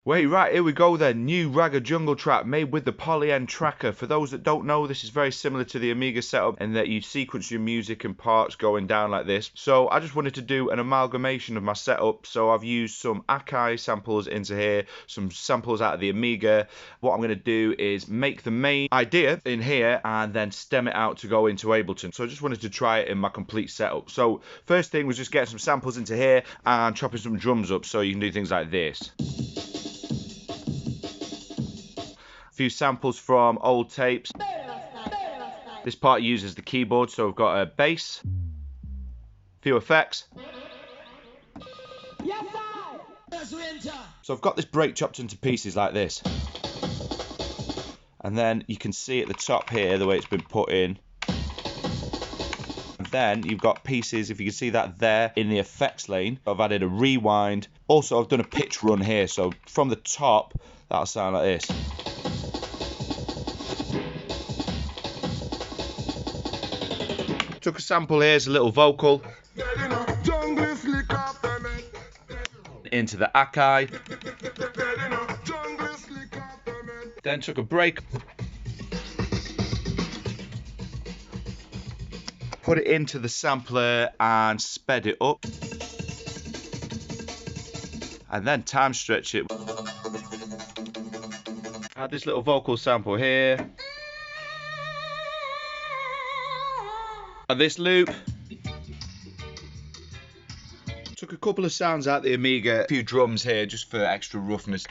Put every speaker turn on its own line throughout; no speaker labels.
Wait, right, here we go then. New Ragga jungle track made with the Polyend Tracker. For those that don't know, this is very similar to the Amiga setup in that you sequence your music and parts going down like this. So I just wanted to do an amalgamation of my setup. So I've used some Akai samples into here, some samples out of the Amiga. What I'm going to do is make the main idea in here and then stem it out to go into Ableton. So I just wanted to try it in my complete setup. So first thing was just getting some samples into here and chopping some drums up so you can do things like this. Few samples from old tapes. This part uses the keyboard, so we've got a bass, few effects. So I've got this break chopped into pieces like this, and then you can see at the top here the way it's been put in. And then you've got pieces, if you can see that there, in the effects lane. I've added a rewind. Also, I've done a pitch run here, so from the top that'll sound like this. Took a sample here as a little vocal into the Akai, then took a break, put it into the sampler and sped it up, and then time stretch it. Add this little vocal sample here. And this loop. Took a couple of sounds out the Amiga, a few drums here just for extra roughness.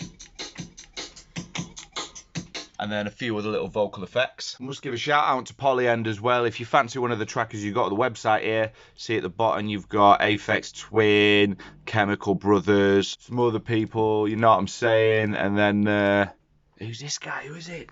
And then a few other little vocal effects. I must give a shout out to Polyend as well. If you fancy one of the trackers, you've got the website here. See at the bottom, you've got Aphex Twin, Chemical Brothers, some other people, you know what I'm saying. And then, who's this guy? Who is it?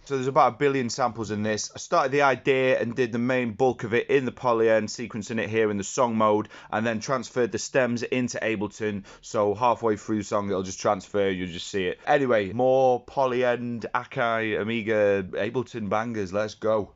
So there's about 1 billion samples in this. I started the idea and did the main bulk of it in the Polyend, sequencing it here in the song mode, and then transferred the stems into Ableton. So halfway through the song, it'll just transfer, you'll just see it. Anyway, more Polyend, Akai, Amiga, Ableton bangers, let's go.